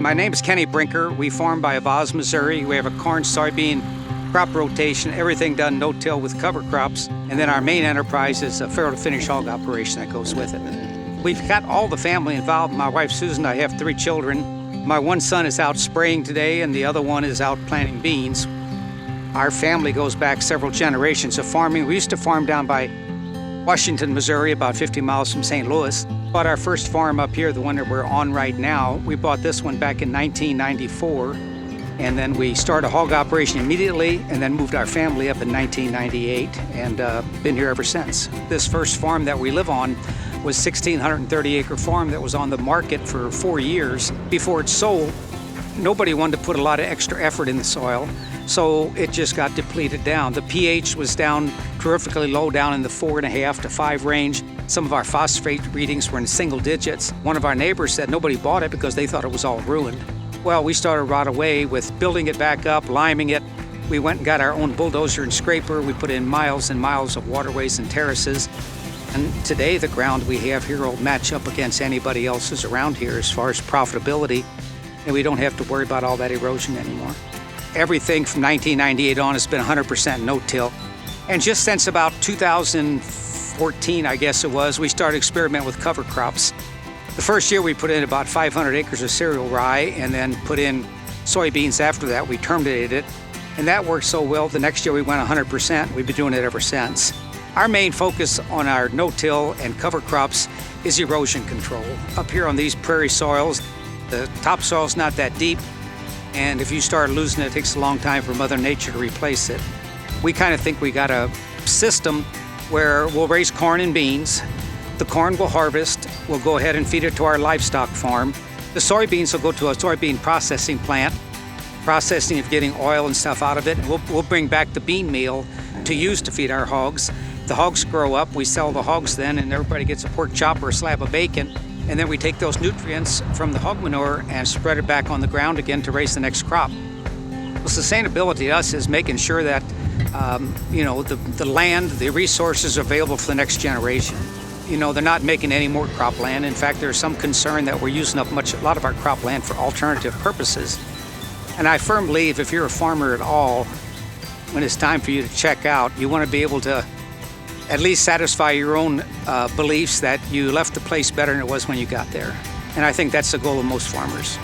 My name is Kenny Brinker. We farm by Auxvasse, Missouri. We have a corn, soybean, crop rotation, everything done no-till with cover crops. And then our main enterprise is a farrow to finish hog operation that goes with it. We've got all the family involved. My wife Susan, I have 3 children. My one son is out spraying today and the other one is out planting beans. Our family goes back several generations of farming. We used to farm down by Washington, Missouri, about 50 miles from St. Louis. Bought our first farm up here, the one that we're on right now. We bought this one back in 1994, and then we started a hog operation immediately, and then moved our family up in 1998, and been here ever since. This first farm that we live on was 1,630-acre farm that was on the market for 4 years. Before it sold, nobody wanted to put a lot of extra effort in the soil, so it just got depleted down. The pH was down terrifically low, down in the 4.5 to 5 range. Some of our phosphate readings were in single digits. One of our neighbors said nobody bought it because they thought it was all ruined. Well, we started right away with building it back up, liming it. We went and got our own bulldozer and scraper. We put in miles and miles of waterways and terraces. And today the ground we have here will match up against anybody else's around here as far as profitability. And we don't have to worry about all that erosion anymore. Everything from 1998 on has been 100% no-till. And just since about 2014, I guess it was, we started experimenting with cover crops. The first year we put in about 500 acres of cereal rye and then put in soybeans after that. We terminated it. And that worked so well, the next year we went 100%. We've been doing it ever since. Our main focus on our no-till and cover crops is erosion control. Up here on these prairie soils, the topsoil's not that deep, and if you start losing it, it takes a long time for Mother Nature to replace it. We kind of think we got a system where we'll raise corn and beans. The corn we'll harvest, we'll go ahead and feed it to our livestock farm. The soybeans will go to a soybean processing plant, processing of getting oil and stuff out of it. We'll bring back the bean meal to use to feed our hogs. The hogs grow up, we sell the hogs then, and everybody gets a pork chop or a slab of bacon. And then we take those nutrients from the hog manure and spread it back on the ground again to raise the next crop. Well, sustainability to us is making sure that the land, the resources are available for the next generation. They're not making any more cropland. In fact, there's some concern that we're using up a lot of our cropland for alternative purposes. And I firmly believe if you're a farmer at all, when it's time for you to check out, you want to be able to at least satisfy your own beliefs that you left the place better than it was when you got there. And I think that's the goal of most farmers.